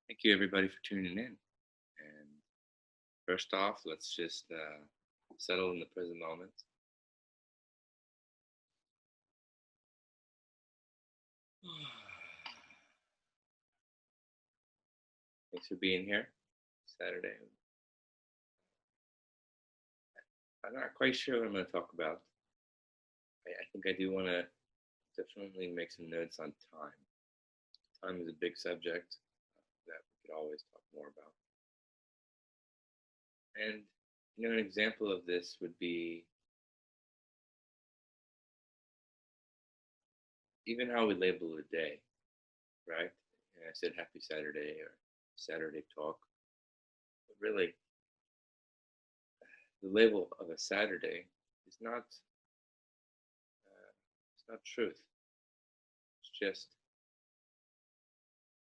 Thank you, everybody, for tuning in. And first off, let's just settle in the present moment. Thanks for being here. Saturday. I'm not quite sure what I'm going to talk about. I think I do want to definitely make some notes on time. Time is a big subject that we could always talk more about. And, an example of this would be even how we label a day, right? And I said happy Saturday or Saturday talk. But really, the label of a Saturday is not truth. It's just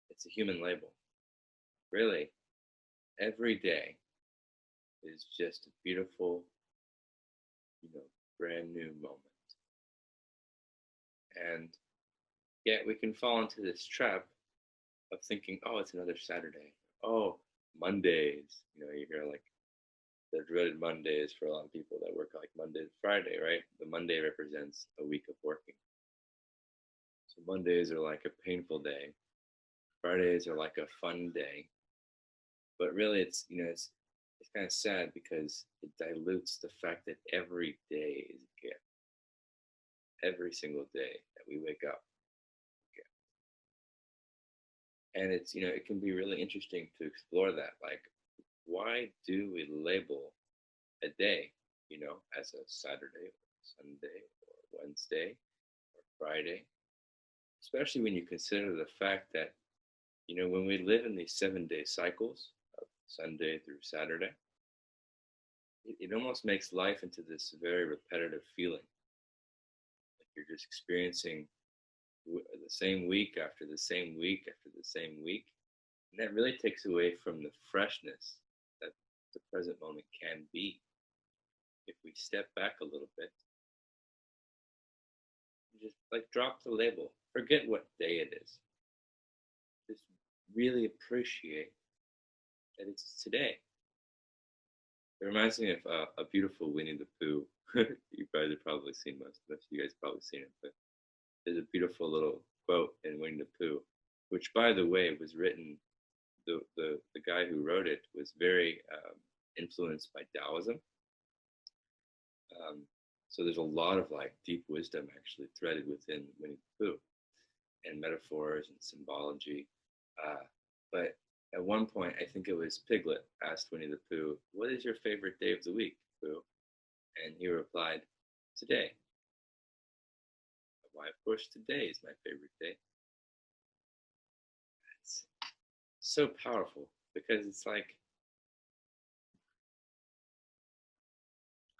it's a human label. Really, every day is just a beautiful, brand new moment. And yet we can fall into this trap of thinking, oh, it's another Saturday. Oh, Mondays. You hear like the dreaded Mondays for a lot of people that work like Monday to Friday, right? The Monday represents a week of working. So Mondays are like a painful day. Fridays are like a fun day. But really it's kind of sad because it dilutes the fact that every day is a gift. Every single day that we wake up. And it can be really interesting to explore that. Like, why do we label a day, as a Saturday or Sunday or Wednesday or Friday? Especially when you consider the fact that, when we live in these 7-day cycles of Sunday through Saturday, it almost makes life into this very repetitive feeling. Like you're just experiencing the same week after the same week after the same week. And that really takes away from the freshness that the present moment can be. If we step back a little bit, just like drop the label, forget what day it is. Just really appreciate that it's today. It reminds me of a beautiful Winnie the Pooh. You guys have probably seen most of you guys have probably seen it, but there's a beautiful little quote in Winnie the Pooh, which, by the way, was written. The guy who wrote it was very influenced by Taoism. So there's a lot of like deep wisdom actually threaded within Winnie the Pooh, and metaphors and symbology. But at one point, I think it was Piglet asked Winnie the Pooh, "What is your favorite day of the week, Pooh?" And he replied, "Today." Why, of course, today is my favorite day. It's so powerful because it's like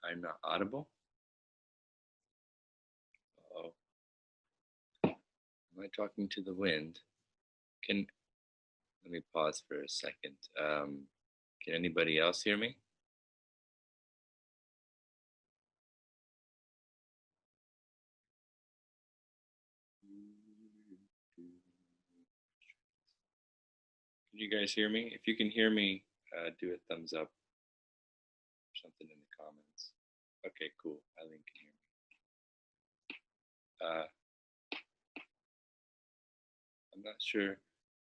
I'm not audible. Oh, am I talking to the wind? Let me pause for a second. Can anybody else hear me? Can you guys hear me? If you can hear me, do a thumbs up or something in the comments. Okay, cool. Eileen can hear me. I'm not sure.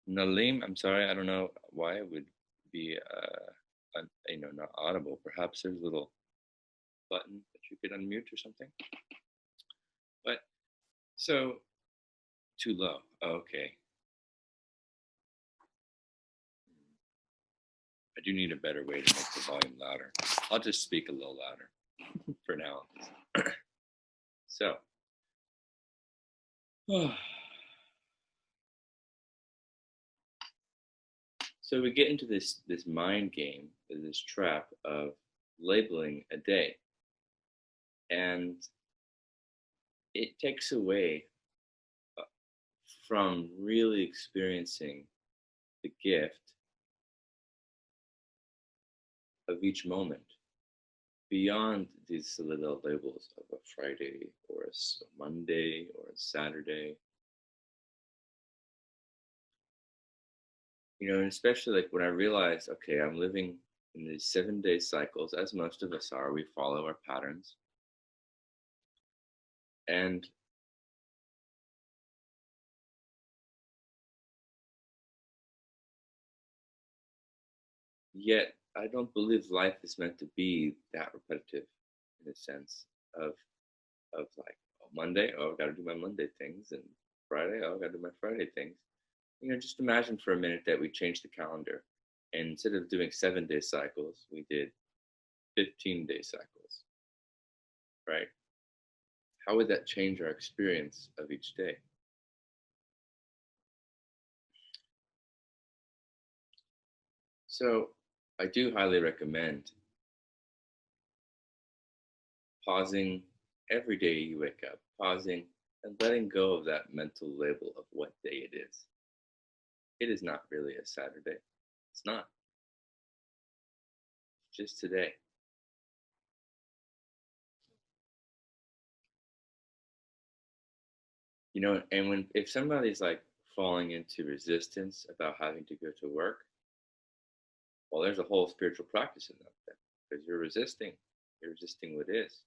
Nalim, I'm sorry. I don't know why it would be, not audible. Perhaps there's a little button that you could unmute or something. But so too low. Okay. I do need a better way to make the volume louder. I'll just speak a little louder for now. So, so we get into this mind game, this trap of labeling a day, and it takes away from really experiencing the gift of each moment beyond these little labels of a Friday or a Monday or a Saturday. And especially like when I realized, okay, I'm living in these 7 day cycles, as most of us are, we follow our patterns. And yet, I don't believe life is meant to be that repetitive in a sense of like, oh, Monday, oh, I got to do my Monday things, and Friday, oh, I got to do my Friday things. Just imagine for a minute that we changed the calendar, and instead of doing 7 day cycles, we did 15-day cycles, right? How would that change our experience of each day? So, I do highly recommend pausing every day you wake up, pausing and letting go of that mental label of what day it is. It is not really a Saturday. It's not. It's just today. And when if somebody's like falling into resistance about having to go to work, well, there's a whole spiritual practice in that then, because you're resisting what is,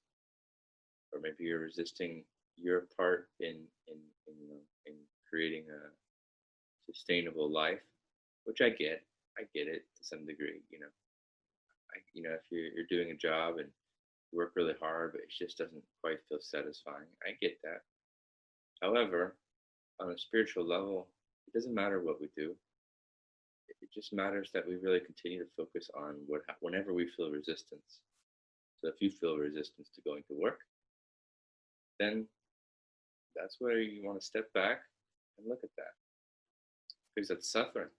or maybe you're resisting your part in creating a sustainable life, which I get it to some degree. If you're doing a job and you work really hard, but it just doesn't quite feel satisfying, I get that. However, on a spiritual level, it doesn't matter what we do. It just matters that we really continue to focus on whenever we feel resistance. So if you feel resistance to going to work, then that's where you want to step back and look at that, because that's suffering.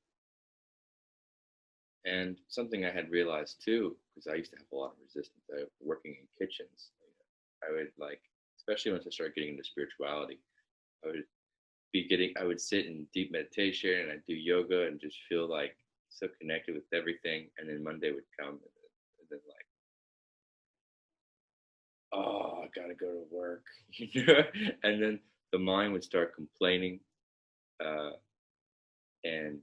And something I had realized too, because I used to have a lot of resistance. Working in kitchens, I would like, especially once I started getting into spirituality, I would I would sit in deep meditation and I'd do yoga and just feel like so connected with everything. And then Monday would come, and then like, oh, I gotta go to work, and then the mind would start complaining, uh, and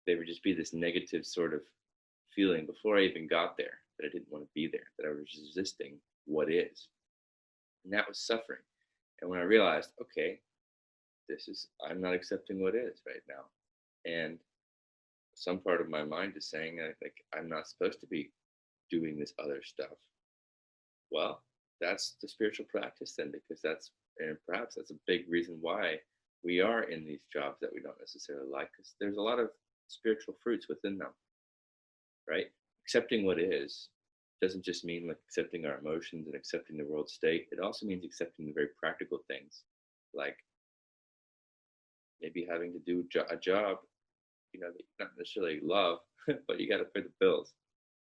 there would just be this negative sort of feeling before I even got there that I didn't want to be there, that I was resisting what is. And that was suffering. And when I realized, okay, I'm not accepting what is right now. And some part of my mind is saying, like, I'm not supposed to be doing this other stuff. Well, that's the spiritual practice then, because and perhaps that's a big reason why we are in these jobs that we don't necessarily like, because there's a lot of spiritual fruits within them, right? Accepting what is doesn't just mean like accepting our emotions and accepting the world state. It also means accepting the very practical things, like maybe having to do a job, that you not necessarily love, but you got to pay the bills,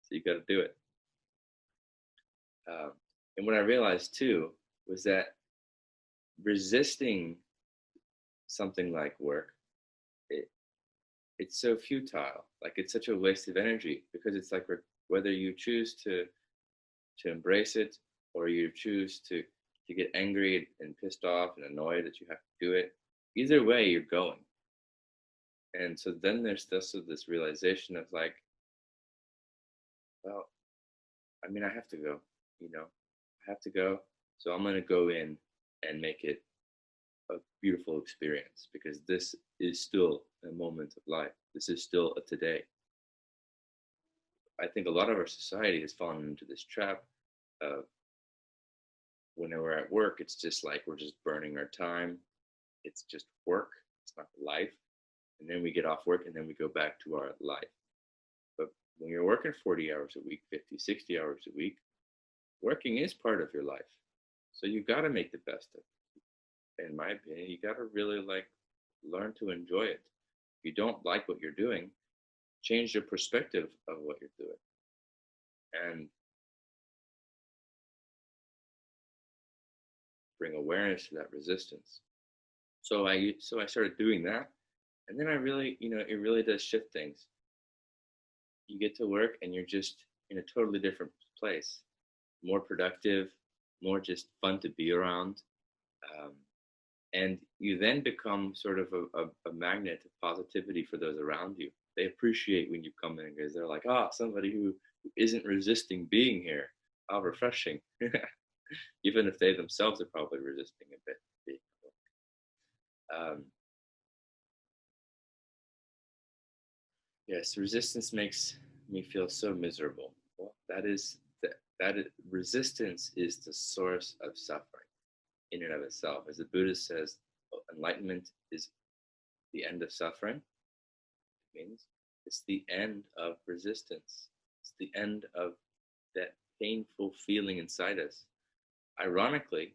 so you got to do it. Um, and what I realized too was that resisting something like work, it, it's so futile. Like it's such a waste of energy, because it's like whether you choose to embrace it, or you choose to get angry and pissed off and annoyed that you have to do it. Either way, you're going. And so then there's also this realization of like, well, I mean, I have to go, I have to go. So I'm going to go in and make it a beautiful experience, because this is still a moment of life. This is still a today. I think a lot of our society has fallen into this trap of when we're at work, it's just like we're just burning our time. It's just work, it's not life. And then we get off work and then we go back to our life. But when you're working 40 hours a week, 50, 60 hours a week, working is part of your life. So you got to make the best of it. In my opinion, you got to really like learn to enjoy it. If you don't like what you're doing, change your perspective of what you're doing. And bring awareness to that resistance. So I started doing that, and then I really, it really does shift things. You get to work and you're just in a totally different place, more productive, more just fun to be around. Um, And you then become sort of a magnet of positivity for those around you. They appreciate when you come in because they're like, ah, somebody who isn't resisting being here. How refreshing. Even if they themselves are probably resisting a bit. Um, yes, resistance makes me feel so miserable. Well, resistance is the source of suffering in and of itself. As the Buddha says, enlightenment is the end of suffering. It means it's the end of resistance. It's the end of that painful feeling inside us. Ironically,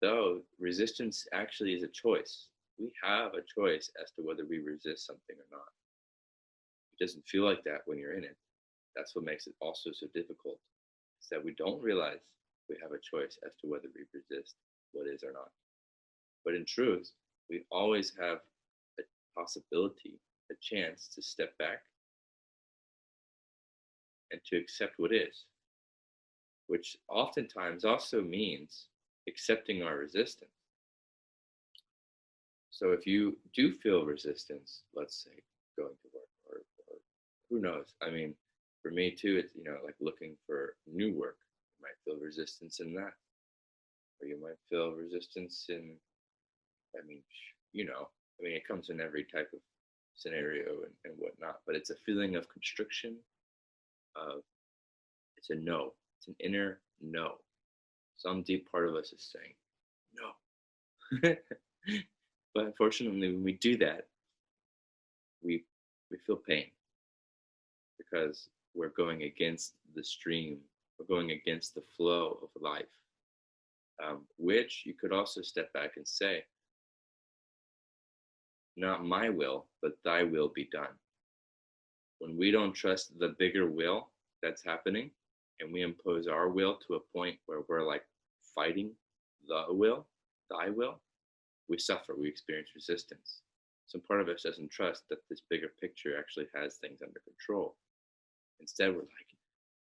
though, resistance actually is a choice. We have a choice as to whether we resist something or not. It doesn't feel like that when you're in it. That's what makes it also so difficult, is that we don't realize we have a choice as to whether we resist what is or not. But in truth, we always have a possibility, a chance to step back and to accept what is, which oftentimes also means accepting our resistance. So if you do feel resistance, let's say going to work, or who knows? I mean, for me too, it's like looking for new work. You might feel resistance in that, or you might feel resistance in. I mean, it comes in every type of scenario and whatnot. But it's a feeling of constriction. Of it's a no. It's an inner no. Some deep part of us is saying no. But unfortunately, when we do that, we feel pain because we're going against the stream. We're going against the flow of life, which you could also step back and say, not my will, but thy will be done. When we don't trust the bigger will that's happening, and we impose our will to a point where we're like fighting the will, thy will, we suffer, we experience resistance. Some part of us doesn't trust that this bigger picture actually has things under control. Instead, we're like,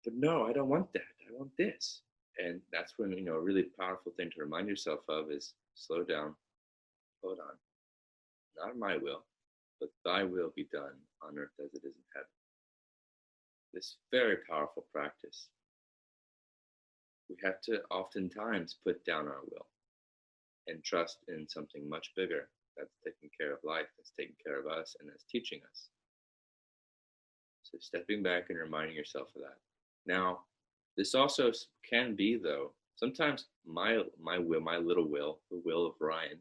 but no, I don't want that. I want this. And that's when, a really powerful thing to remind yourself of is slow down, hold on. Not my will, but thy will be done on earth as it is in heaven. This very powerful practice. We have to oftentimes put down our will and trust in something much bigger that's taking care of life, that's taking care of us, and that's teaching us. So stepping back and reminding yourself of that. Now, this also can be, though, sometimes my will, my little will, the will of Ryan,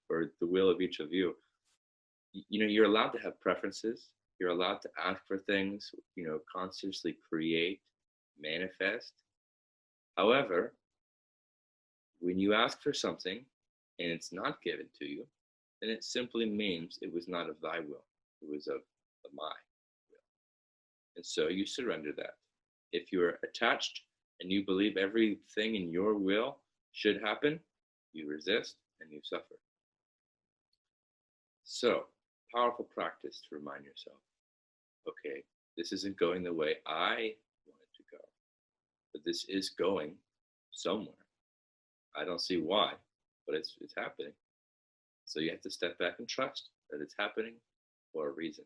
or the will of each of you, you're allowed to have preferences. You're allowed to ask for things, consciously create, manifest. However, when you ask for something and it's not given to you, then it simply means it was not of thy will. It was of my will. And so you surrender that. If you're attached and you believe everything in your will should happen, you resist and you suffer. So, powerful practice to remind yourself, okay, this isn't going the way I want it to go, but this is going somewhere. I don't see why, but it's happening. So you have to step back and trust that it's happening for a reason.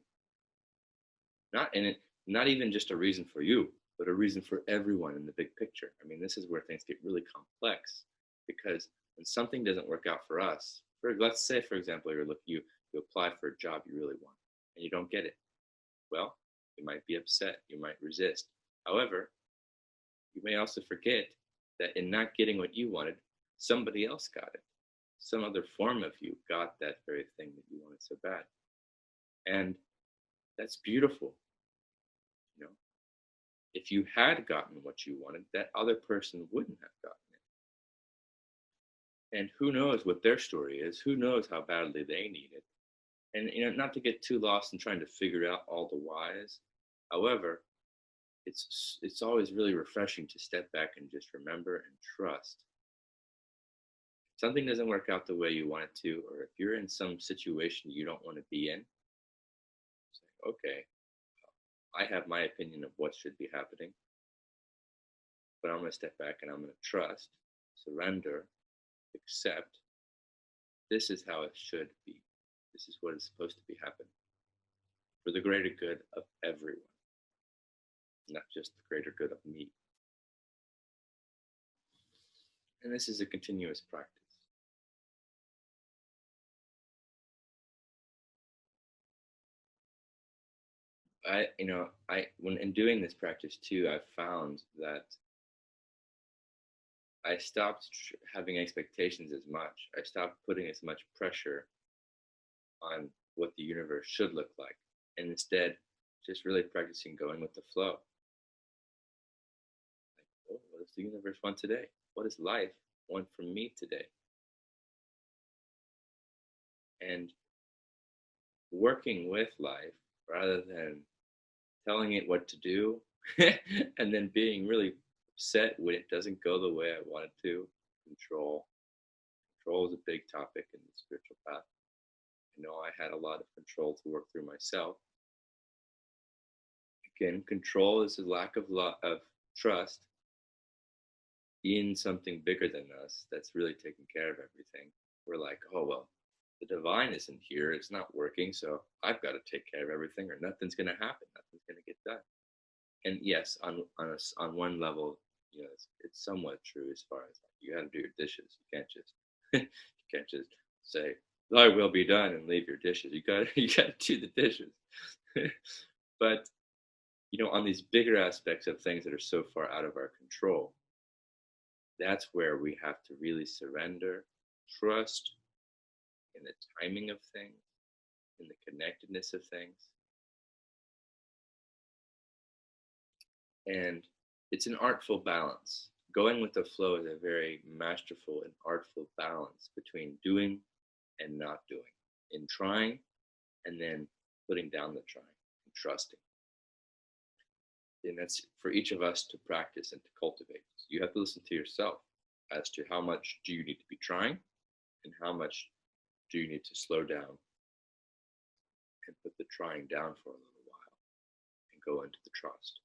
Not even just a reason for you, but a reason for everyone in the big picture. I mean, this is where things get really complex, because when something doesn't work out for us, let's say, for example, you apply for a job you really want and you don't get it. Well, you might be upset, you might resist. However, you may also forget that in not getting what you wanted, somebody else got it. Some other form of you got that very thing that you wanted so bad. And that's beautiful. If you had gotten what you wanted, that other person wouldn't have gotten it. And who knows what their story is? Who knows how badly they need it? And not to get too lost in trying to figure out all the whys. However, it's always really refreshing to step back and just remember and trust. If something doesn't work out the way you want it to, or if you're in some situation you don't want to be in, say, okay, I have my opinion of what should be happening, but I'm going to step back and I'm going to trust, surrender, accept this is how it should be. This is what is supposed to be happening for the greater good of everyone, not just the greater good of me. And this is a continuous practice. When in doing this practice too, I've found that I stopped having expectations as much. I stopped putting as much pressure on what the universe should look like, and instead, just really practicing going with the flow. Like, oh, what does the universe want today? What does life want from me today? And working with life rather than telling it what to do and then being really upset when it doesn't go the way I want it to. Control. Control is a big topic in the spiritual path. I know I had a lot of control to work through myself. Again, control is a lack of trust in something bigger than us that's really taking care of everything. We're like, oh, well, the divine isn't here. It's not working. So I've got to take care of everything or nothing's going to happen. Nothing's going to get done. And yes, on one level, it's somewhat true as far as like, you got to do your dishes. You can't just say thy will be done and leave your dishes. You got to do the dishes. But on these bigger aspects of things that are so far out of our control, that's where we have to really surrender, trust in the timing of things, in the connectedness of things. And it's an artful balance. Going with the flow is a very masterful and artful balance between doing and not doing, in trying and then putting down the trying and trusting. And that's for each of us to practice and to cultivate. So you have to listen to yourself as to how much do you need to be trying and how much do you need to slow down and put the trying down for a little while and go into the trust.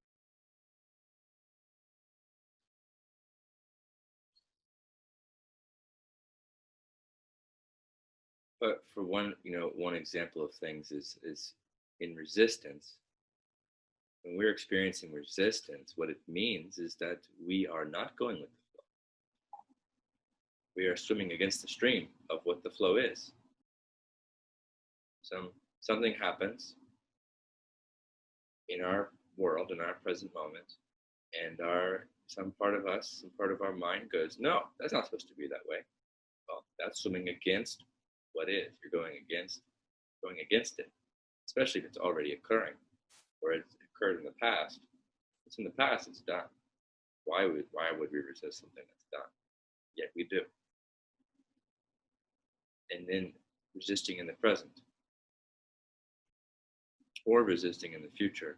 But for one example of things is in resistance. When we're experiencing resistance, what it means is that we are not going with the flow. We are swimming against the stream of what the flow is. Something happens in our world, in our present moment, and some part of us, some part of our mind goes, no, that's not supposed to be that way. Well, that's swimming against what is. You're going against it, especially if it's already occurring, or it's occurred in the past. It's in the past, it's done. Why would we resist something that's done? Yet we do. And then resisting in the present, or resisting in the future.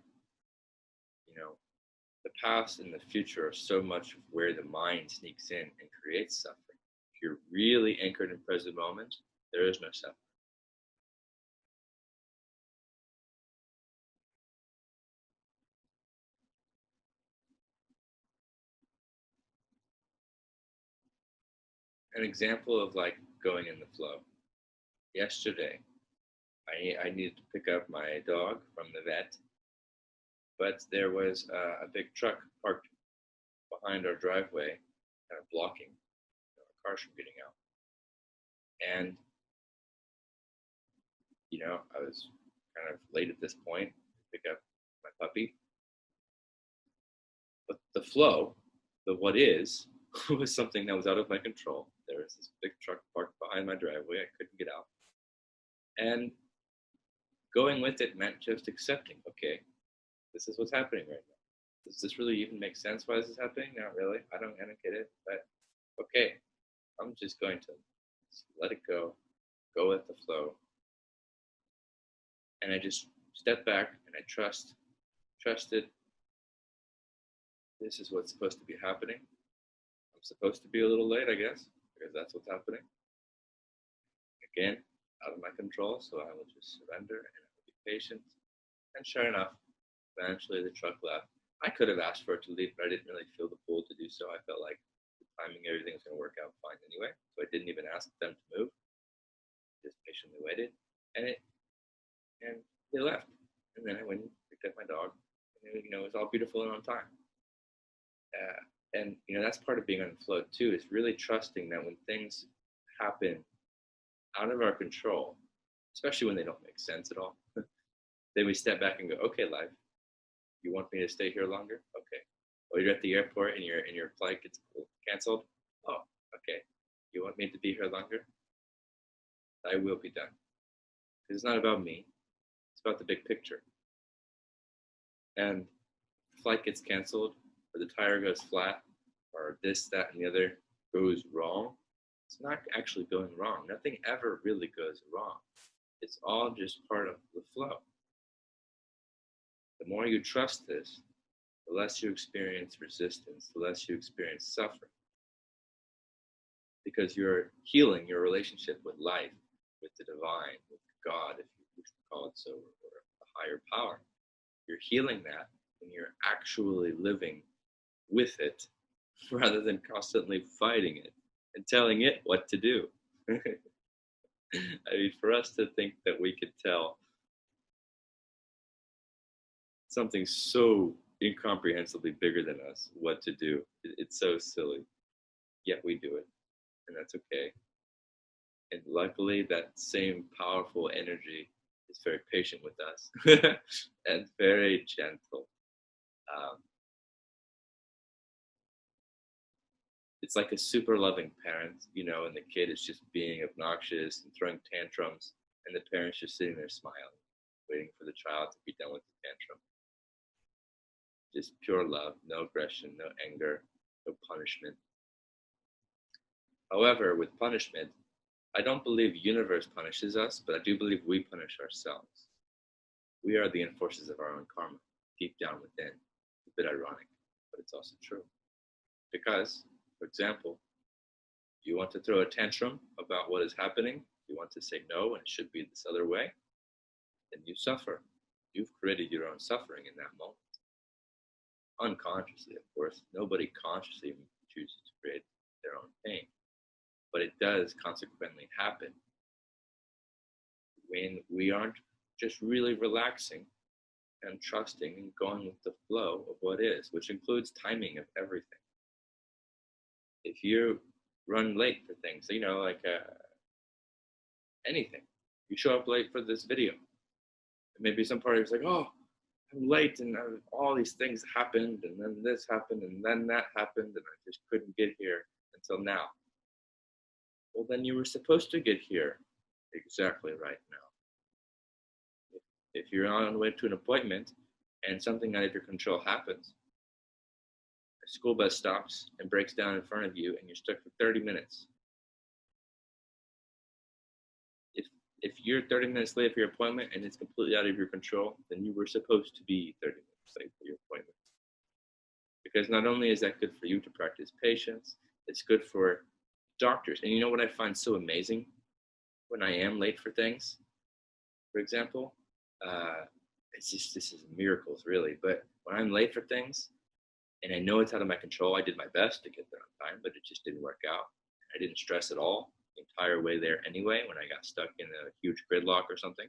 The past and the future are so much of where the mind sneaks in and creates suffering. If you're really anchored in present moment, there is no suffering. An example of like going in the flow. Yesterday, I needed to pick up my dog from the vet, but there was a big truck parked behind our driveway, kind of blocking our cars from getting out. And I was kind of late at this point to pick up my puppy. But the flow, the what is, was something that was out of my control. There was this big truck parked behind my driveway. I couldn't get out. And going with it meant just accepting, okay, this is what's happening right now. Does this really even make sense why this is happening? Not really. I don't get it. But okay, I'm just going to let it go with the flow. And I just step back and I trusted this is what's supposed to be happening. I'm supposed to be a little late, I guess, because that's what's happening. Again, out of my control, so I will just surrender and I will be patient. And sure enough, eventually the truck left. I could have asked for it to leave, but I didn't really feel the pull to do so. I felt like the timing, everything was going to work out fine anyway, so I didn't even ask them to move. just patiently waited, and and they left. And then I went and picked up my dog, and it was all beautiful and on time. And that's part of being on flow too, is really trusting that when things happen out of our control, especially when they don't make sense at all, then we step back and go, okay, life, you want me to stay here longer? Okay. Or you're at the airport and your flight gets canceled. Oh, okay. You want me to be here longer? I will be done. Because it's not about me. It's about the big picture. And the flight gets canceled, or the tire goes flat, or this, that, and the other goes wrong. It's not actually going wrong. Nothing ever really goes wrong. It's all just part of the flow. The more you trust this, the less you experience resistance, the less you experience suffering. Because you're healing your relationship with life, with the divine, with God, if you wish to call it so, or a higher power. You're healing that when you're actually living with it rather than constantly fighting it and telling it what to do. I mean, for us to think that we could tell something so incomprehensibly bigger than us what to do, it's so silly. Yet we do it, and that's okay. And luckily, that same powerful energy is very patient with us and very gentle. Um, it's like a super loving parent, and the kid is just being obnoxious and throwing tantrums, and the parent's just sitting there smiling, waiting for the child to be done with the tantrum. Just pure love, no aggression, no anger, no punishment. However, with punishment, I don't believe the universe punishes us, but I do believe we punish ourselves. We are the enforcers of our own karma, deep down within. It's a bit ironic, but it's also true. Because, for example, you want to throw a tantrum about what is happening, you want to say no and it should be this other way, then you suffer. You've created your own suffering in that moment. Unconsciously, of course. Nobody consciously chooses to create their own pain. But it does consequently happen when we aren't just really relaxing and trusting and going with the flow of what is, which includes timing of everything. If you run late for things, like anything, you show up late for this video, and maybe some party was like, oh, I'm late, and all these things happened, and then this happened, and then that happened, and I just couldn't get here until now. Well, then you were supposed to get here exactly right now. If you're on the way to an appointment and something out of your control happens, a school bus stops and breaks down in front of you and you're stuck for 30 minutes. If you're 30 minutes late for your appointment and it's completely out of your control, then you were supposed to be 30 minutes late for your appointment. Because not only is that good for you to practice patience, it's good for doctors. And you know what I find so amazing when I am late for things? For example, this is miracles really, but when I'm late for things and I know it's out of my control, I did my best to get there on time, but it just didn't work out. I didn't stress at all the entire way there anyway when I got stuck in a huge gridlock or something.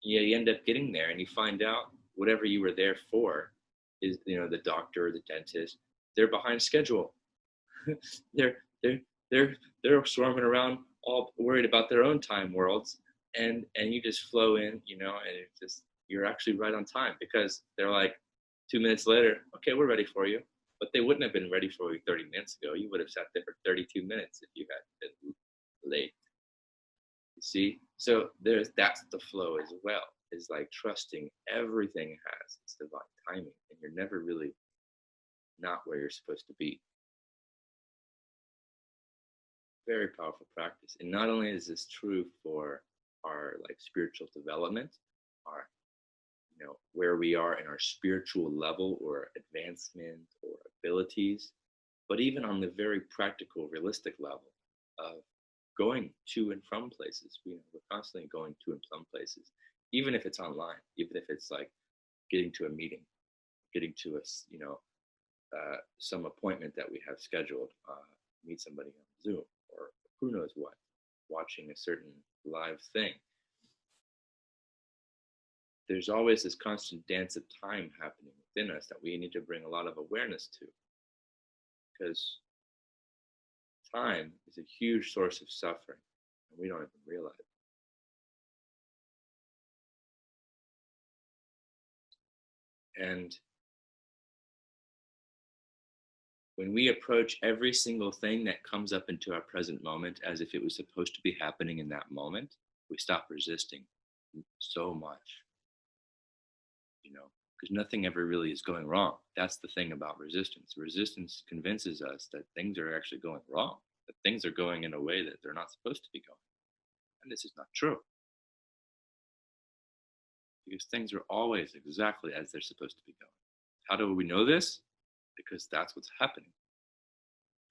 Yeah, you end up getting there and you find out whatever you were there for is, the doctor or the dentist, they're behind schedule. they're they're they're swarming around all worried about their own time worlds, and you just flow in, and it's just, you're actually right on time because they're like 2 minutes later, okay, we're ready for you. But they wouldn't have been ready for you 30 minutes ago. You would have sat there for 32 minutes if you had been late. You see? So that's the flow as well. Is like trusting everything has its divine timing, and you're never really not where you're supposed to be. Very powerful practice. And not only is this true for our like spiritual development, our where we are in our spiritual level or advancement or abilities, but even on the very practical, realistic level of going to and from places. We're constantly going to and from places, even if it's online, even if it's like getting to a meeting, getting to some appointment that we have scheduled, meet somebody on Zoom or who knows what. watching a certain live thing, there's always this constant dance of time happening within us that we need to bring a lot of awareness to, because time is a huge source of suffering and we don't even realize it. And when we approach every single thing that comes up into our present moment as if it was supposed to be happening in that moment, we stop resisting so much, because nothing ever really is going wrong. That's the thing about resistance. Resistance convinces us that things are actually going wrong, that things are going in a way that they're not supposed to be going. And this is not true, because things are always exactly as they're supposed to be going. How do we know this? Because that's what's happening.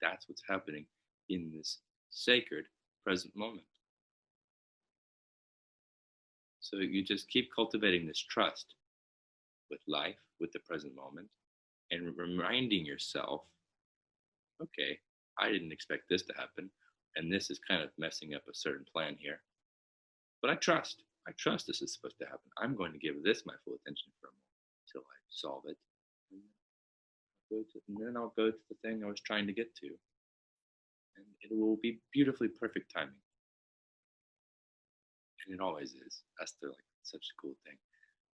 That's what's happening in this sacred present moment. So you just keep cultivating this trust with life, with the present moment, and reminding yourself, okay, I didn't expect this to happen, and this is kind of messing up a certain plan here. But I trust. I trust this is supposed to happen. I'm going to give this my full attention for a moment until I solve it. And then I'll go to the thing I was trying to get to. And it will be beautifully perfect timing. And it always is. That's such a cool thing.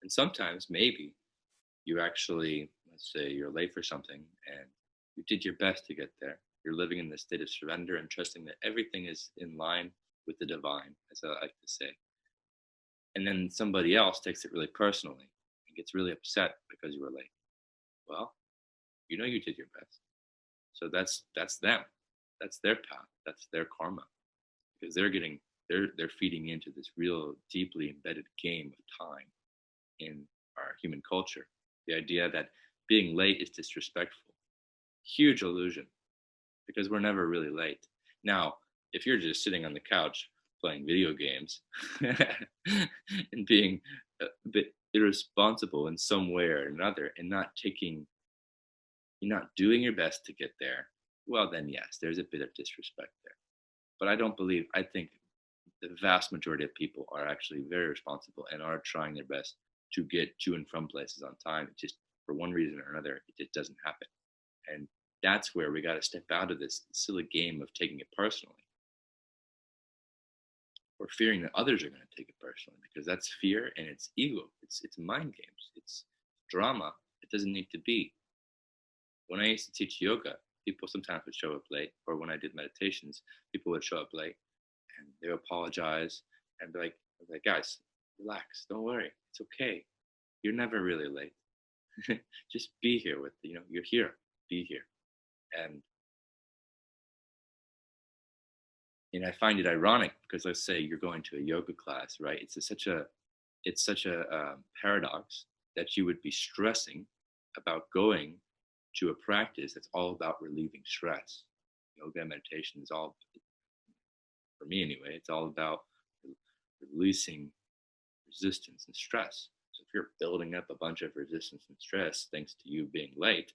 And sometimes maybe you actually, let's say you're late for something and you did your best to get there. You're living in this state of surrender and trusting that everything is in line with the divine, as I like to say. And then somebody else takes it really personally and gets really upset because you were late. Well, you did your best. So that's them. That's their path. That's their karma. Because they're feeding into this real deeply embedded game of time in our human culture. The idea that being late is disrespectful. Huge illusion, because we're never really late. Now, if you're just sitting on the couch playing video games and being a bit irresponsible in some way or another and you're not doing your best to get there, well, then yes, there's a bit of disrespect there. But I think the vast majority of people are actually very responsible and are trying their best to get to and from places on time. It just, for one reason or another, it just doesn't happen. And that's where we got to step out of this silly game of taking it personally or fearing that others are going to take it personally, because that's fear and it's ego. It's mind games. It's drama. It doesn't need to be. When I used to teach yoga, people sometimes would show up late, or when I did meditations, people would show up late and they would apologize and be like, guys, relax, don't worry, it's okay. You're never really late. Just be here you're here, be here. And I find it ironic because let's say you're going to a yoga class, right? It's such a paradox that you would be stressing about going to a practice that's all about relieving stress. Yoga and meditation is all, for me anyway, it's all about releasing resistance and stress. So if you're building up a bunch of resistance and stress thanks to you being late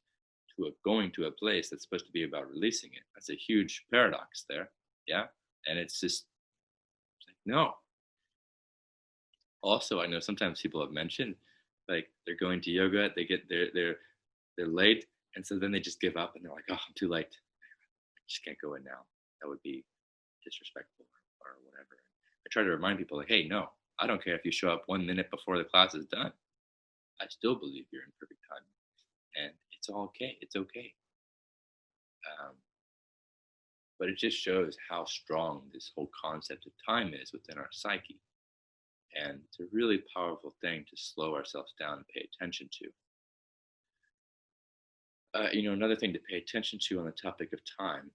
going to a place that's supposed to be about releasing it, that's a huge paradox there. Yeah. And it's like, no. Also, I know sometimes people have mentioned like they're going to yoga, they get they're late, and so then they just give up and they're like, oh, I'm too late. I just can't go in now. That would be disrespectful or whatever. I try to remind people like, hey, no, I don't care if you show up 1 minute before the class is done. I still believe you're in perfect time, and it's all okay. It's okay. But it just shows how strong this whole concept of time is within our psyche. And it's a really powerful thing to slow ourselves down and pay attention to. Another thing to pay attention to on the topic of time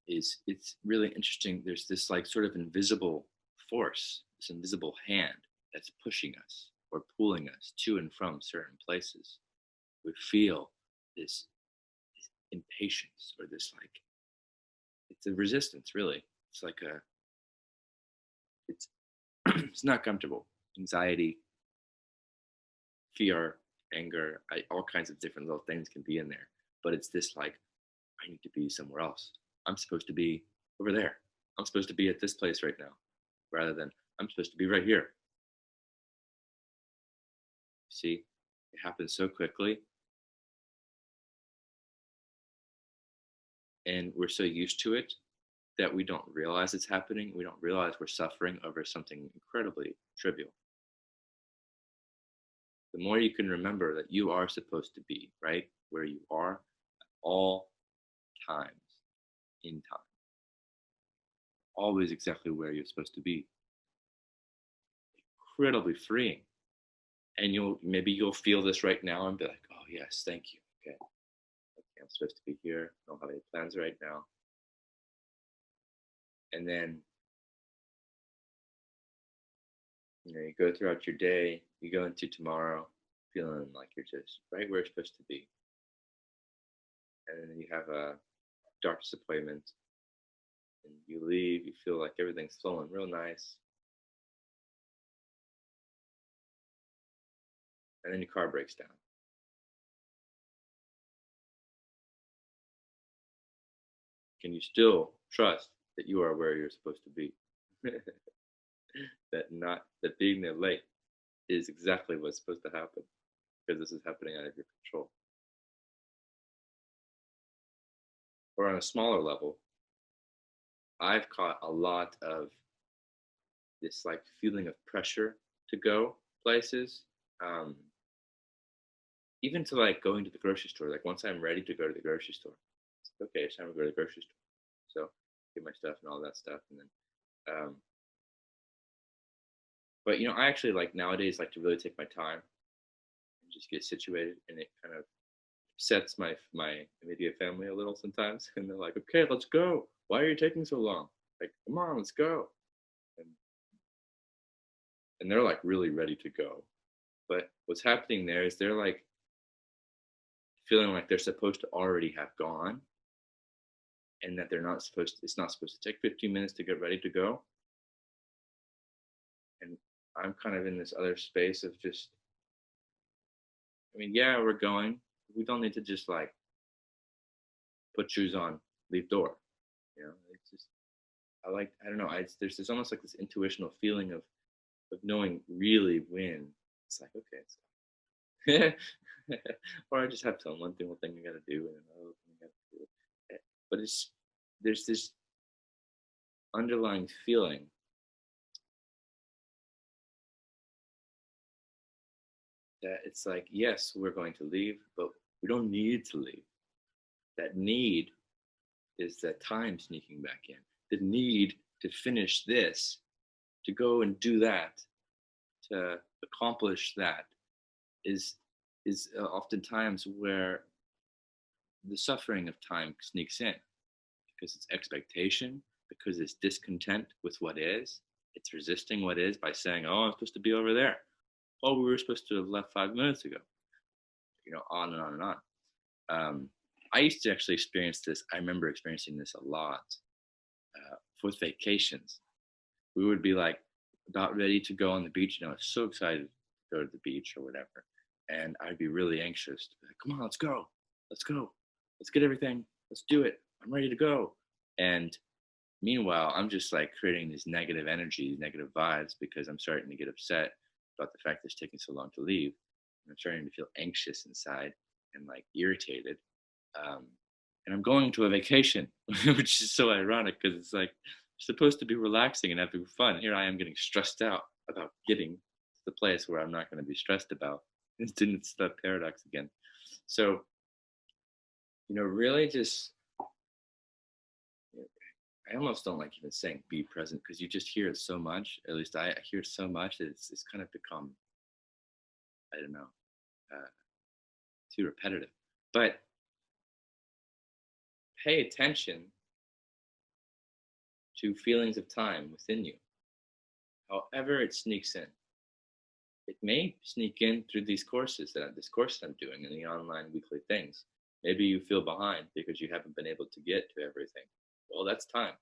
is it's really interesting. There's this like sort of invisible force, this invisible hand that's pushing us or pulling us to and from certain places. We feel this impatience or this like, it's a resistance really. It's like it's it's not comfortable. Anxiety, fear, anger, all kinds of different little things can be in there. But it's this like, I need to be somewhere else. I'm supposed to be over there. I'm supposed to be at this place right now, rather than I'm supposed to be right here. See, it happens so quickly, and we're so used to it that we don't realize it's happening. We don't realize we're suffering over something incredibly trivial. The more you can remember that you are supposed to be right where you are at all times, in time, always exactly where you're supposed to be, incredibly freeing. And you'll feel this right now and be like, oh yes, thank you. Okay, I'm supposed to be here. I don't have any plans right now. And then you go throughout your day, you go into tomorrow feeling like you're just right where you're supposed to be. And then you have a doctor's appointment and you leave, you feel like everything's flowing real nice. And then your car breaks down. Can you still trust that you are where you're supposed to be? That being there late is exactly what's supposed to happen, because this is happening out of your control. Or on a smaller level, I've caught a lot of this like feeling of pressure to go places. Um, Even to like going to the grocery store. Like once I'm ready to go to the grocery store, it's like, okay, it's time to go to the grocery store. So get my stuff and all that stuff, and then but I actually like nowadays like to really take my time and just get situated, and it kind of upsets my immediate family a little sometimes, and they're like, okay, let's go. Why are you taking so long? Like, come on, let's go. And they're like really ready to go. But what's happening there is they're like feeling like they're supposed to already have gone, and that it's not supposed to take 15 minutes to get ready to go. And I'm kind of in this other space of just, I mean, yeah, we're going. We don't need to just like put shoes on, leave door. It's just, I don't know. There's this almost like this intuitional feeling of knowing really when it's like, okay, it's or I just have to one thing I got to do, and another thing I got to do. But there's this underlying feeling that it's like, yes, we're going to leave, but we don't need to leave. That need is that time sneaking back in. The need to finish this, to go and do that, to accomplish that, is oftentimes where the suffering of time sneaks in, because it's expectation, because it's discontent with what is. It's resisting what is by saying, oh, I'm supposed to be over there. Oh, we were supposed to have left 5 minutes ago. On and on and on. I used to actually experience this. I remember experiencing this a lot with vacations. We would be like about ready to go on the beach. I was so excited to go to the beach or whatever. And I'd be really anxious to be like, come on, let's go. Let's go. Let's get everything. Let's do it. I'm ready to go. And meanwhile, I'm just like creating these negative energies, negative vibes, because I'm starting to get upset about the fact that it's taking so long to leave. And I'm starting to feel anxious inside and like irritated. And I'm going to a vacation, which is so ironic because it's like supposed to be relaxing and having fun. Here I am getting stressed out about getting to the place where I'm not going to be stressed about. It's that paradox again. So, really just, I almost don't like even saying be present, because you just hear it so much. At least I hear it so much that it's kind of become, I don't know, too repetitive. But pay attention to feelings of time within you, however it sneaks in. It may sneak in through this course I'm doing in the online weekly things. Maybe you feel behind because you haven't been able to get to everything. Well, that's time.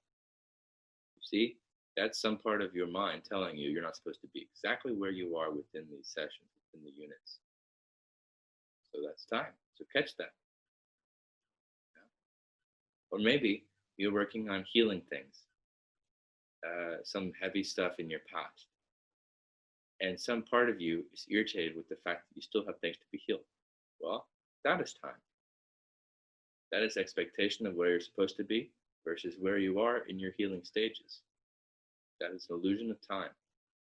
You see, that's some part of your mind telling you you're not supposed to be exactly where you are within these sessions, within the units. So that's time. So catch that. Or maybe you're working on healing things. some heavy stuff in your past. And some part of you is irritated with the fact that you still have things to be healed. Well, that is time. That is expectation of where you're supposed to be versus where you are in your healing stages. That is an illusion of time.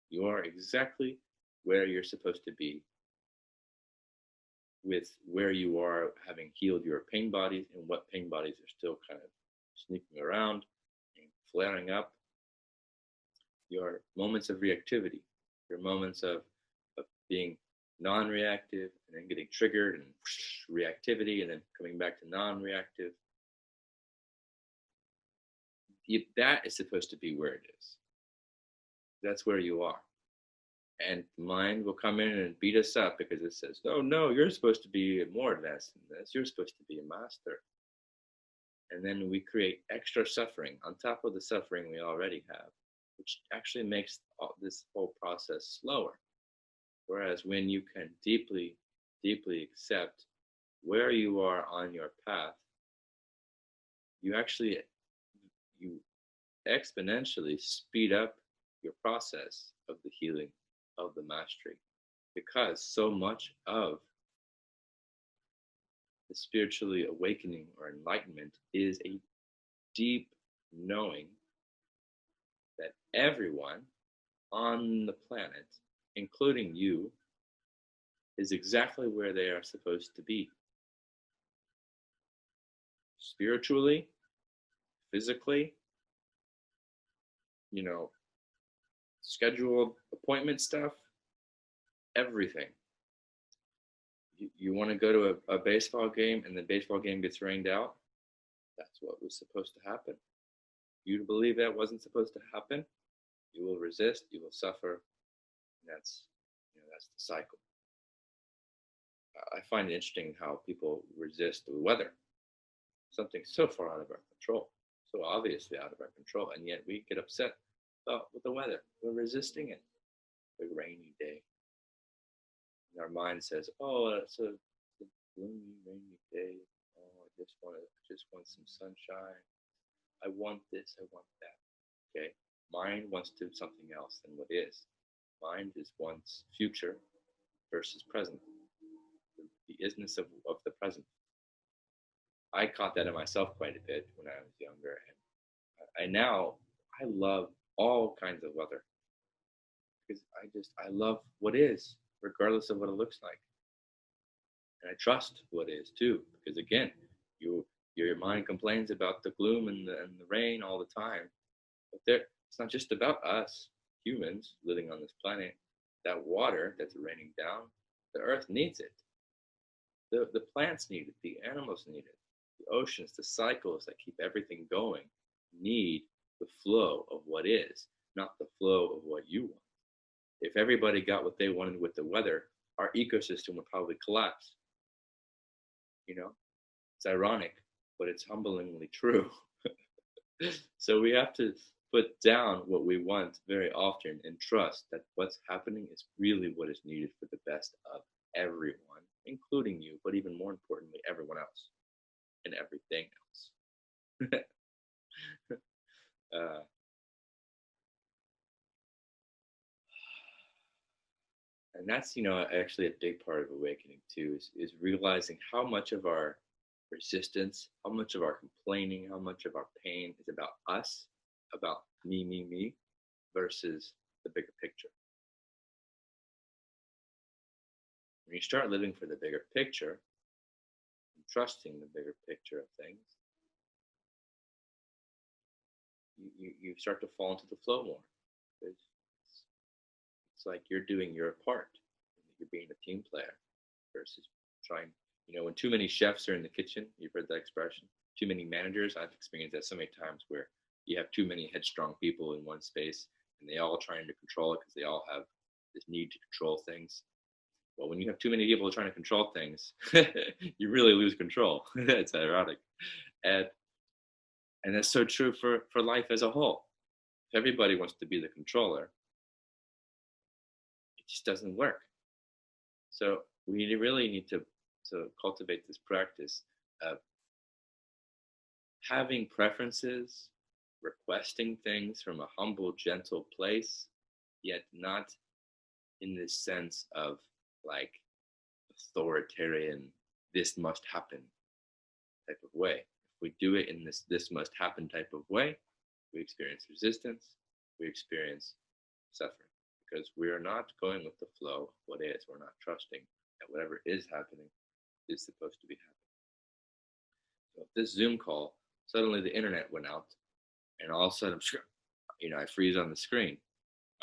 You are exactly where you're supposed to be with where you are having healed your pain bodies and what pain bodies are still kind of sneaking around and flaring up. Your moments of reactivity, your moments of being non-reactive and then getting triggered and reactivity and then coming back to non-reactive. That is supposed to be where it is. That's where you are. And the mind will come in and beat us up because it says, oh, no, you're supposed to be more advanced than this. You're supposed to be a master. And then we create extra suffering on top of the suffering we already have, which actually makes this whole process slower. Whereas when you can deeply, deeply accept where you are on your path, you exponentially speed up your process of the healing of the mastery, because so much of the spiritually awakening or enlightenment is a deep knowing that everyone on the planet, including you, is exactly where they are supposed to be. Spiritually, physically, scheduled appointment stuff, everything. You want to go to a baseball game and the baseball game gets rained out? That's what was supposed to happen. You believe that wasn't supposed to happen, you will resist, you will suffer, and that's the cycle. I find it interesting how people resist the weather. Something so far out of our control, so obviously out of our control, and yet we get upset with the weather. We're resisting it. A rainy day. And our mind says, "Oh, it's a gloomy, rainy day. Oh, I just want some sunshine. I want this. I want that." Okay, mind wants to do something else than what is. Mind is wants future versus present. The isness of the present. I caught that in myself quite a bit when I was younger, and I love all kinds of weather because I love what is, regardless of what it looks like, and I trust what is too, because again, your mind complains about the gloom and the rain all the time, but it's not just about us humans living on this planet. That water that's raining down, the earth needs it. The plants need it. The animals need it. The oceans, the cycles that keep everything going need the flow of what is, not the flow of what you want. If everybody got what they wanted with the weather, our ecosystem would probably collapse. It's ironic, but it's humblingly true. So we have to put down what we want very often and trust that what's happening is really what is needed for the best of everyone, including you, but even more importantly, everyone else and everything else. And that's actually a big part of awakening too, is realizing how much of our resistance, how much of our complaining, how much of our pain is about us, about me, versus the bigger picture. When you start living for the bigger picture and trusting the bigger picture of things, you start to fall into the flow more. It's like you're doing your part. You're being a team player versus trying. When too many chefs are in the kitchen, you've heard that expression. Too many managers. I've experienced that so many times where you have too many headstrong people in one space and they all trying to control it because they all have this need to control things. Well, when you have too many people trying to control things, you really lose control. It's ironic. And that's so true for life as a whole. If everybody wants to be the controller, just doesn't work. So we really need to cultivate this practice of having preferences requesting things from a humble, gentle place, yet not in this sense of like authoritarian, this must happen type of way. If we do it in this must happen type of way, we experience resistance, we experience suffering because we are not going with the flow of what is. We're not trusting that whatever is happening is supposed to be happening. So if this Zoom call, suddenly the internet went out, and all of a sudden, I freeze on the screen.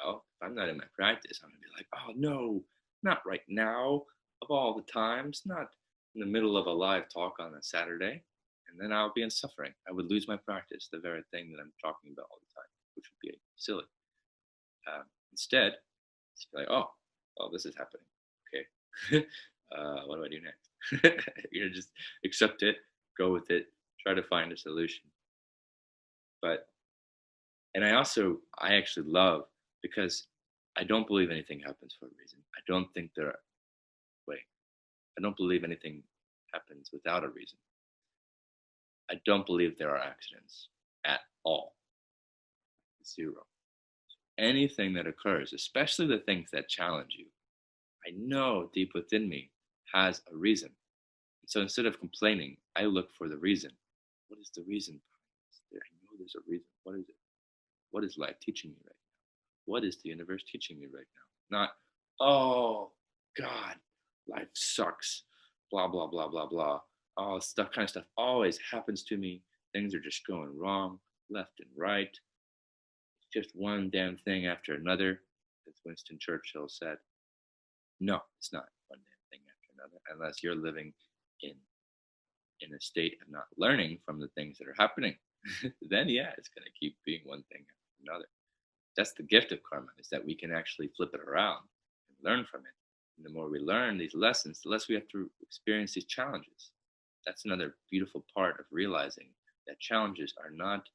Well, if I'm not in my practice, I'm gonna be like, oh no, not right now. Of all the times, not in the middle of a live talk on a Saturday, and then I'll be in suffering. I would lose my practice, the very thing that I'm talking about all the time, which would be silly. Instead, it's like, oh, this is happening. Okay, what do I do next? Just accept it, go with it, try to find a solution. But and I actually love because I don't believe anything happens for a reason. I don't think there are, wait, I don't believe anything happens without a reason. I don't believe there are accidents at all. Zero. Anything that occurs, especially the things that challenge you, I know deep within me has a reason. So instead of complaining, I look for the reason. What is the reason? I know there's a reason. What is it? What is life teaching me right now? What is the universe teaching me right now? Not, oh, God, life sucks. Blah, blah, blah, blah, blah. All stuff, kind of stuff always happens to me. Things are just going wrong, left and right. It's just one damn thing after another, as Winston Churchill said. No, it's not one damn thing after another, unless you're living in a state of not learning from the things that are happening. Then yeah, it's going to keep being one thing after another. That's the gift of karma, is that we can actually flip it around and learn from it. And the more we learn these lessons, the less we have to experience these challenges. That's another beautiful part of realizing that challenges are not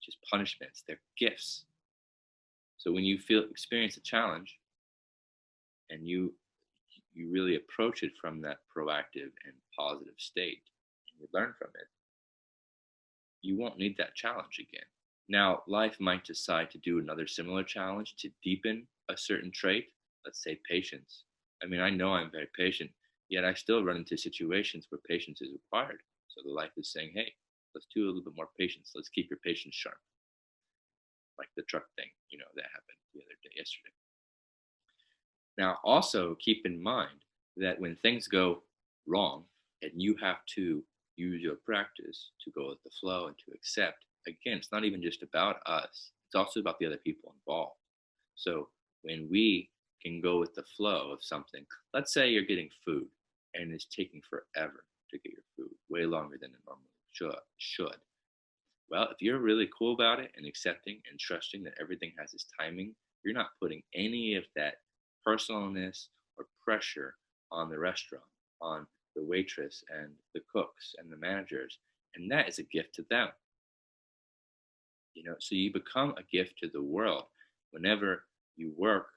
just punishments, they're gifts. So when you experience a challenge and you really approach it from that proactive and positive state, and you learn from it, you won't need that challenge again. Now, life might decide to do another similar challenge to deepen a certain trait, let's say patience. I mean, I know I'm very patient, yet I still run into situations where patience is required. So the life is saying, hey, let's do a little bit more patience. Let's keep your patience sharp. Like the truck thing, that happened the other day, yesterday. Now, also keep in mind that when things go wrong and you have to use your practice to go with the flow and to accept, again, it's not even just about us, it's also about the other people involved. So when we can go with the flow of something, let's say you're getting food and it's taking forever to get your food, way longer than it normally should. Well, if you're really cool about it and accepting and trusting that everything has its timing, you're not putting any of that personalness or pressure on the restaurant, on the waitress and the cooks and the managers. And that is a gift to them. So you become a gift to the world whenever you work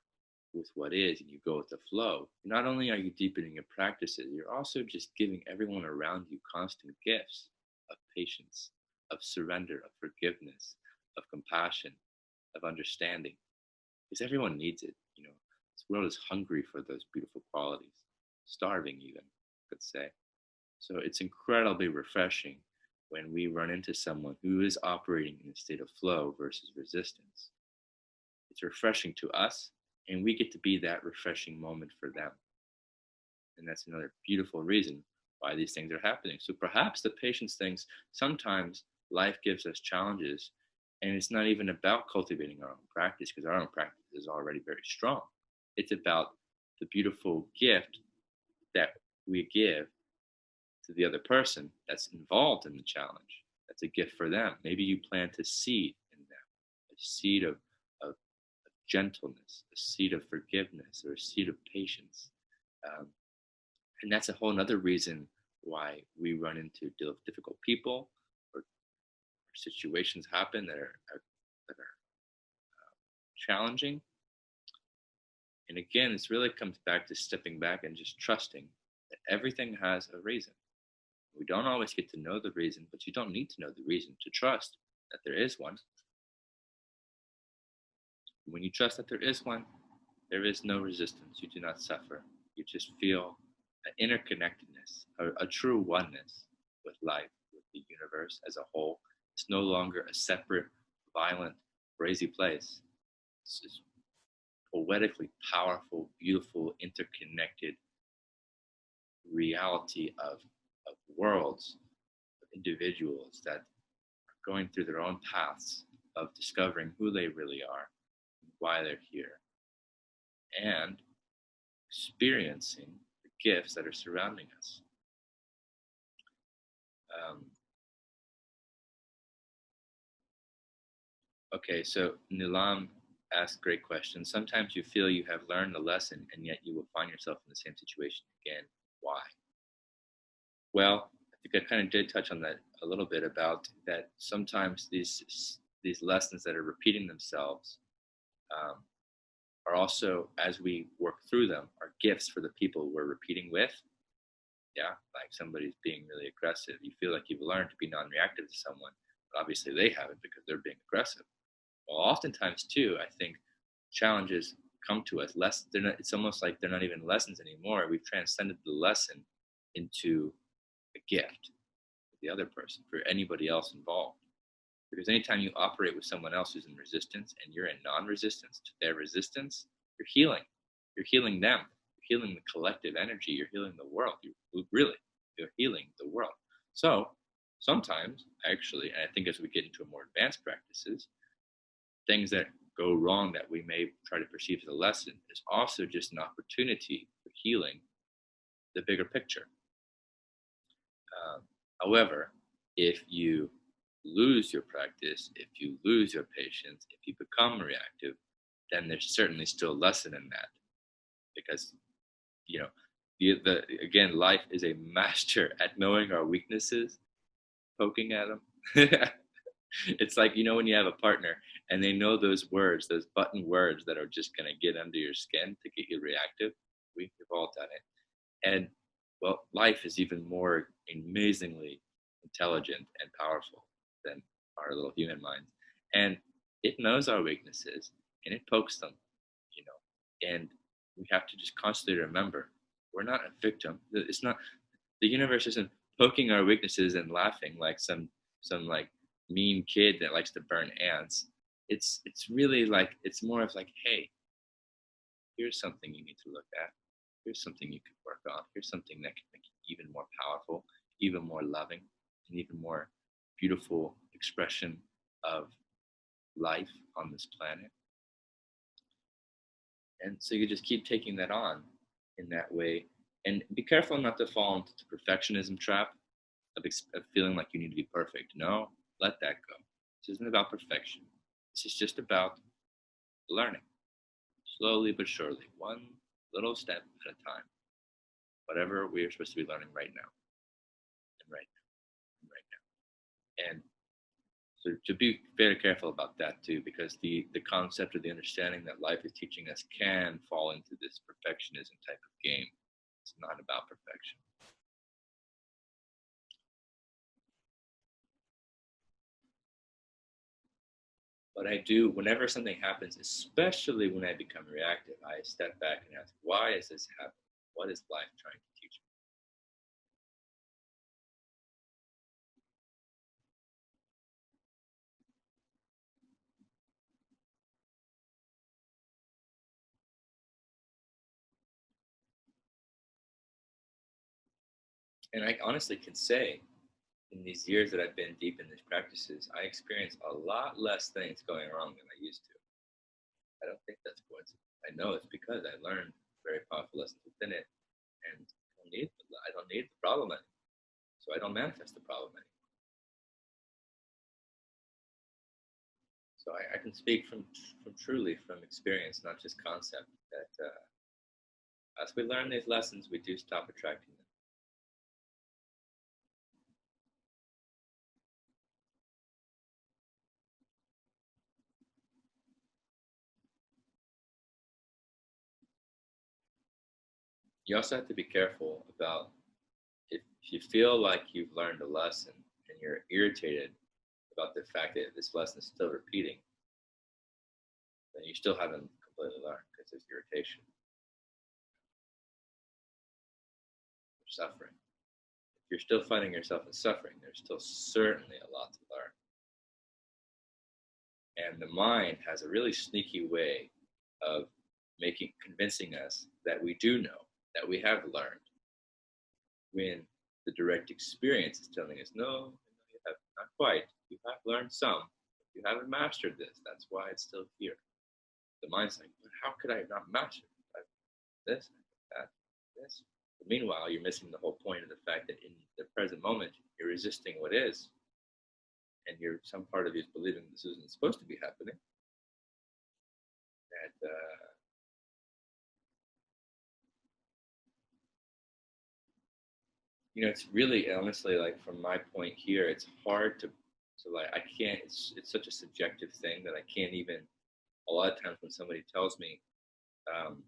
with what is and you go with the flow. Not only are you deepening your practices, you're also just giving everyone around you constant gifts of patience, of surrender, of forgiveness, of compassion, of understanding. Because everyone needs it. This world is hungry for those beautiful qualities, starving even, could say. So it's incredibly refreshing when we run into someone who is operating in a state of flow versus resistance. It's refreshing to us, and we get to be that refreshing moment for them. And that's another beautiful reason why these things are happening. So perhaps the patience things, sometimes life gives us challenges, and it's not even about cultivating our own practice, because our own practice is already very strong. It's about the beautiful gift that we give to the other person that's involved in the challenge. That's a gift for them. Maybe you plant a seed in them, a seed of gentleness, a seed of forgiveness, or a seed of patience. And that's a whole other reason why we run into difficult people, or situations happen that are challenging. And again, this really comes back to stepping back and just trusting that everything has a reason. We don't always get to know the reason, but you don't need to know the reason to trust that there is one, when you trust that there is one, there is no resistance. You do not suffer. You just feel an interconnectedness, a true oneness with life, with the universe as a whole. It's no longer a separate, violent, crazy place. It's this poetically powerful, beautiful, interconnected reality of worlds, of individuals that are going through their own paths of discovering who they really are, why they're here, and experiencing the gifts that are surrounding us. Okay, so Nilam asked great question. Sometimes you feel you have learned a lesson and yet you will find yourself in the same situation again. Why? Well, I think I kind of did touch on that a little bit about that sometimes these lessons that are repeating themselves um, are also, as we work through them, are gifts for the people we're repeating with. Yeah, like somebody's being really aggressive. You feel like you've learned to be non-reactive to someone, but obviously they haven't because they're being aggressive. Well, oftentimes too, I think challenges come to us less. They're not. It's almost like they're not even lessons anymore. We've transcended the lesson into a gift for the other person, for anybody else involved. Because anytime you operate with someone else who's in resistance and you're in non-resistance to their resistance, you're healing. You're healing them. You're healing the collective energy. You're healing the world. You're healing the world. So sometimes, actually, and I think as we get into more advanced practices, things that go wrong that we may try to perceive as a lesson is also just an opportunity for healing the bigger picture. However, if you lose your practice, if you lose your patience, if you become reactive, then there's certainly still a lesson in that. Because, you know, again, life is a master at knowing our weaknesses, poking at them. It's like, you know, when you have a partner and they know those words, those button words that are just going to get under your skin to get you reactive. We've all done it. And well, life is even more amazingly intelligent and powerful than our little human minds. And it knows our weaknesses and it pokes them, you know. And we have to just constantly remember we're not a victim. It's not, the universe isn't poking our weaknesses and laughing like some like mean kid that likes to burn ants. It's really like, it's more of like, hey, here's something you need to look at. Here's something you could work on. Here's something that can make you even more powerful, even more loving, and even more beautiful expression of life on this planet. And so you just keep taking that on in that way. And be careful not to fall into the perfectionism trap of feeling like you need to be perfect. No, let that go. This isn't about perfection. This is just about learning, slowly but surely, one little step at a time. Whatever we are supposed to be learning right now, and right now, and right now. And so to be very careful about that too, because the concept or the understanding that life is teaching us can fall into this perfectionism type of game. It's not about perfection. But I do, whenever something happens, especially when I become reactive, I step back and ask, why is this happening? What is life trying to teach me? And I honestly can say, in these years that I've been deep in these practices, I experience a lot less things going wrong than I used to. I don't think that's coincidence. I know it's because I learned very powerful lessons within it, and I don't need the problem anymore. So I don't manifest the problem anymore. So I can speak from truly from experience, not just concept. That as we learn these lessons, we do stop attracting them. You also have to be careful about if you feel like you've learned a lesson and you're irritated about the fact that this lesson is still repeating, then you still haven't completely learned because there's irritation or suffering. If you're still finding yourself in suffering, there's still certainly a lot to learn. And the mind has a really sneaky way of convincing us that we do know, that we have learned, when the direct experience is telling us, no, you have not quite. You have learned some. You haven't mastered this. That's why it's still here. The mind's like, but how could I have not mastered this, that, this? But meanwhile, you're missing the whole point of the fact that in the present moment, you're resisting what is, and some part of you is believing this isn't supposed to be happening. And it's really honestly, like, from my point here, it's hard to like, I can't. It's such a subjective thing that I can't even. A lot of times when somebody tells me um,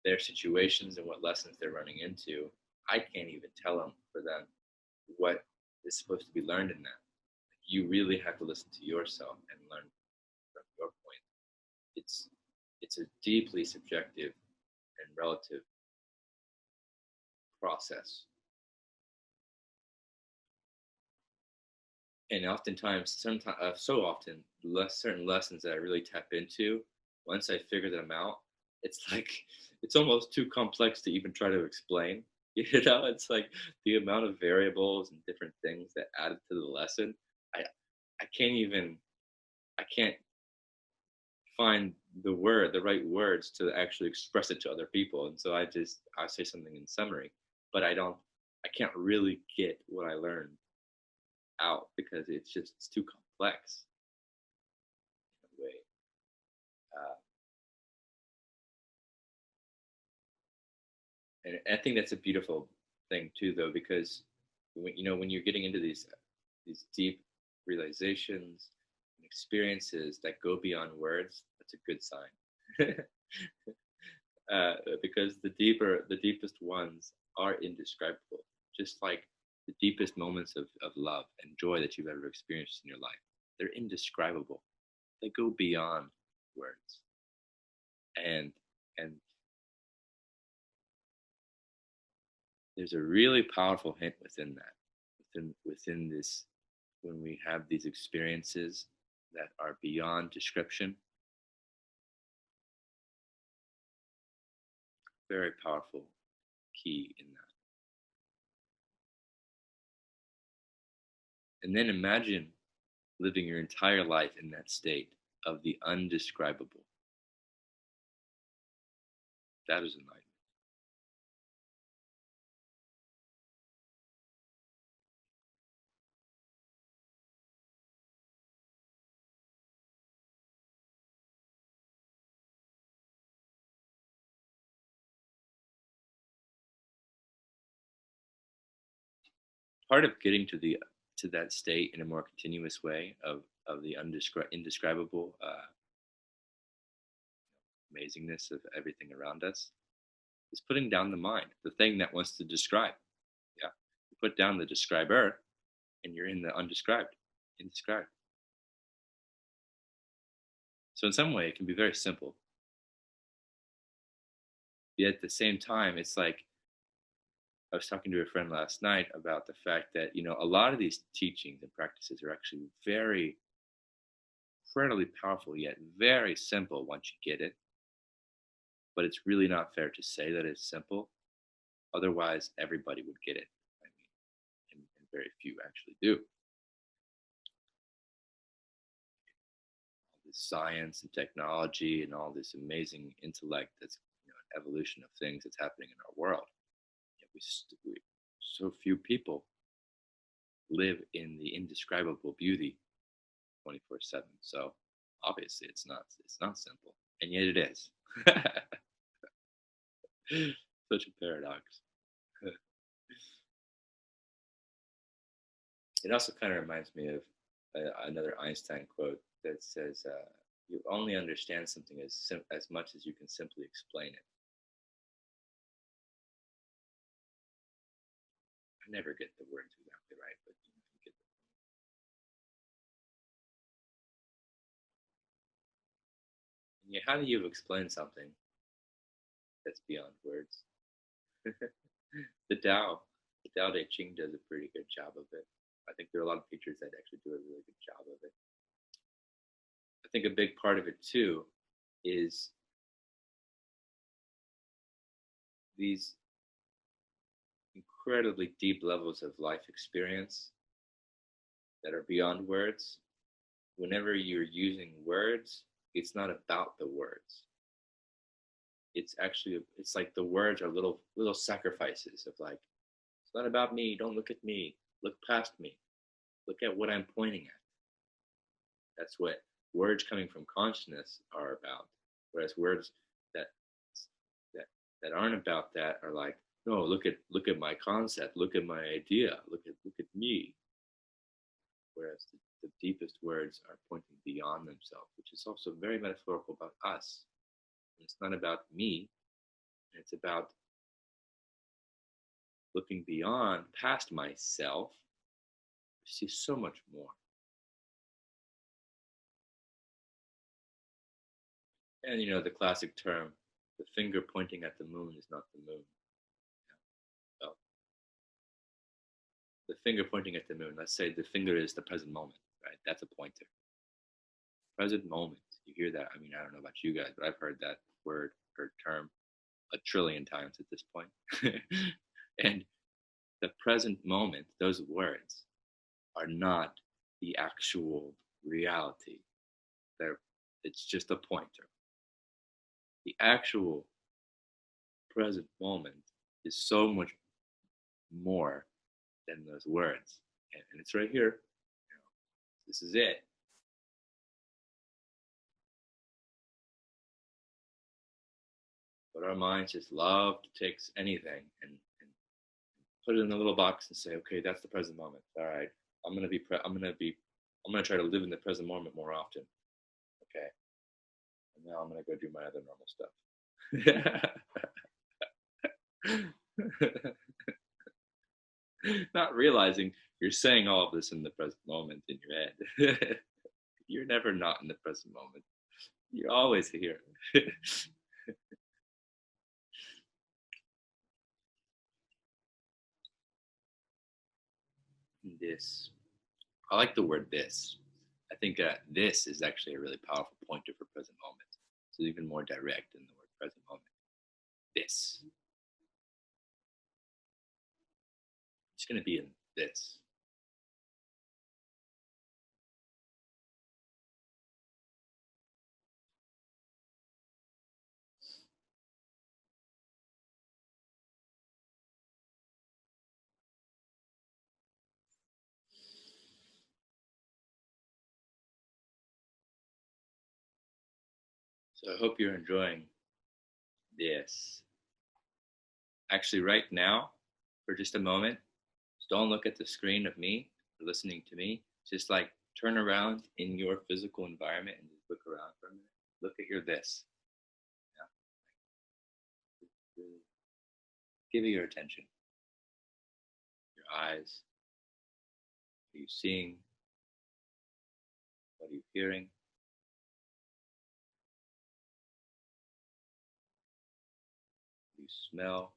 their situations and what lessons they're running into, I can't even tell them for them what is supposed to be learned in that. You really have to listen to yourself and learn from your point. It's a deeply subjective and relative process. And oftentimes, so often, certain lessons that I really tap into, once I figure them out, it's like it's almost too complex to even try to explain. It's like the amount of variables and different things that added to the lesson. I I can't even I can't find the right words to actually express it to other people, and so I say something in summary, but I can't really get what I learned out because it's too complex in a way. Uh, and I think that's a beautiful thing too, though, because when you're getting into these deep realizations and experiences that go beyond words, that's a good sign. Because the deepest ones are indescribable, just like the deepest moments of love and joy that you've ever experienced in your life. They're indescribable. They go beyond words. And there's a really powerful hint within that, within this, when we have these experiences that are beyond description. Very powerful key in that. And then imagine living your entire life in that state of the undescribable. That is enlightenment. Part of getting to that state in a more continuous way of the indescribable amazingness of everything around us is putting down the mind, the thing that wants to describe. Yeah, you put down the describer, and you're in the undescribed, indescribed. So in some way, it can be very simple. Yet at the same time, it's like I was talking to a friend last night about the fact that a lot of these teachings and practices are actually very incredibly powerful, yet very simple once you get it. But it's really not fair to say that it's simple. Otherwise, everybody would get it. I mean, and very few actually do. All this science and technology and all this amazing intellect that's an evolution of things that's happening in our world. Yet so few people live in the indescribable beauty 24/7. So obviously, it's not simple, and yet it is. Such a paradox. It also kind of reminds me of another Einstein quote that says, "You only understand something as much as you can simply explain it." I never get the words exactly right, but you get Yeah, how do you explain something that's beyond words? the Tao, the Tao Te Ching does a pretty good job of it. I think there are a lot of teachers that actually do a really good job of it. I think a big part of it too is these incredibly deep levels of life experience that are beyond words. Whenever you're using words, it's not about the words. It's actually, it's like the words are little sacrifices of like, it's not about me. Don't look at me. Look past me. Look at what I'm pointing at. That's what words coming from consciousness are about. Whereas words that that that aren't about that are like, no, look at my concept, look at my idea, look at me. Whereas the deepest words are pointing beyond themselves, which is also very metaphorical about us. And it's not about me, it's about looking beyond past myself to see so much more. And the classic term, the finger pointing at the moon is not the moon. Well, the finger pointing at the moon, let's say the finger is the present moment, right? That's a pointer. Present moment. You hear that? I mean, I don't know about you guys, but I've heard that word or term a trillion times at this point. And the present moment, those words are not the actual reality. It's just a pointer. The actual present moment is so much more than those words. And it's right here. This is it. But our minds just love to take anything and put it in a little box and say, okay, that's the present moment. All right, I'm gonna try to live in the present moment more often. Okay, and now I'm gonna go do my other normal stuff. Not realizing you're saying all of this in the present moment in your head. You're never not in the present moment. You're always here. This. I like the word this. I think this is actually a really powerful pointer for present moment. It's even more direct than the word present moment. This. It's going to be in this. So I hope you're enjoying this. Actually, right now, for just a moment, just don't look at the screen of me or listening to me. Just like turn around in your physical environment and just look around for a minute. Look at your this. Yeah. Give it your attention. Your eyes. What are you seeing? What are you hearing? What do you smell?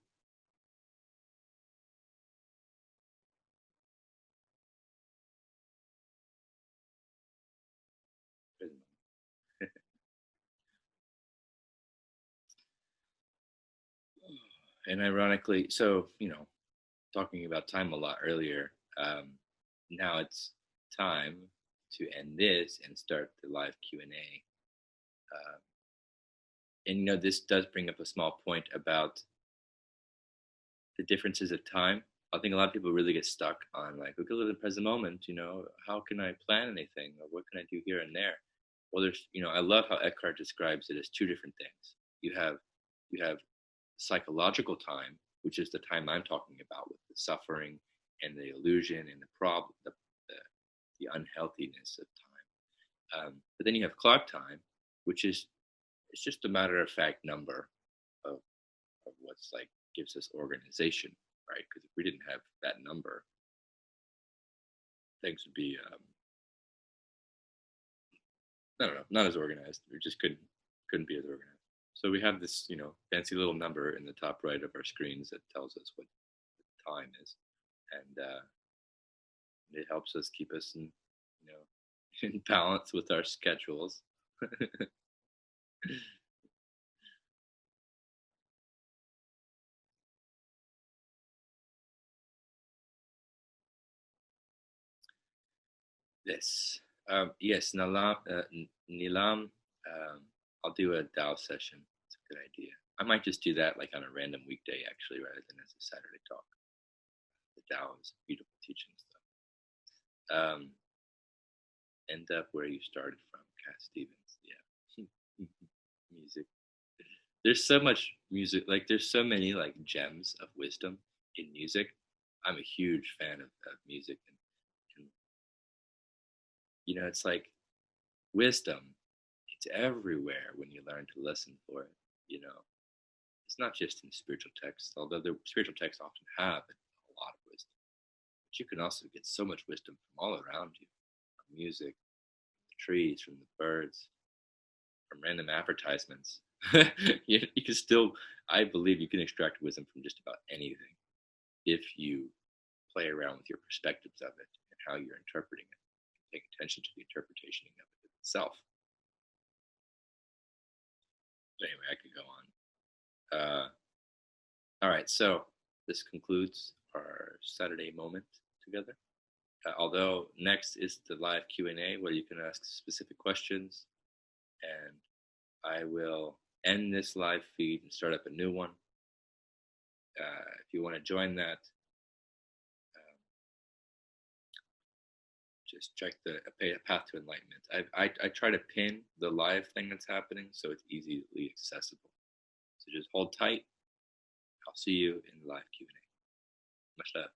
And ironically, so, talking about time a lot earlier, now it's time to end this and start the live Q&A. And this does bring up a small point about the differences of time. I think a lot of people really get stuck on like, okay, live in the present moment. How can I plan anything, or what can I do here and there? Well, I love how Eckhart describes it as two different things. You have psychological time, which is the time I'm talking about with the suffering and the illusion and the problem, the unhealthiness of time. But then you have clock time, which is it's just a matter of fact number of what's like gives us organization, right? Because if we didn't have that number, things would be I don't know, not as organized. We just couldn't. couldn't be as organized. So we have this, fancy little number in the top right of our screens that tells us what the time is, and it helps us keep us you know, in balance with our schedules. This, yes, Nilam. I'll do a Dao session. It's a good idea. I might just do that like on a random weekday, actually, rather than as a Saturday talk. The Tao is beautiful teaching stuff. End up where you started from, Cat Stevens. Yeah, music. There's so much music. Like there's so many like gems of wisdom in music. I'm a huge fan of music, and it's like wisdom. It's everywhere when you learn to listen for it. You know, it's not just in spiritual texts, although the spiritual texts often have a lot of wisdom. But you can also get so much wisdom from all around you, from music, the trees, from the birds, from random advertisements. You can still, I believe, you can extract wisdom from just about anything if you play around with your perspectives of it and how you're interpreting it. Paying attention to the interpretation of it itself. Anyway, I could go on. All right, so this concludes our Saturday moment together. Although next is the live Q&A where you can ask specific questions, and I will end this live feed and start up a new one. If you want to join that, just check the Path to Enlightenment. I try to pin the live thing that's happening so it's easily accessible. So just hold tight. I'll see you in the live Q&A. Much love.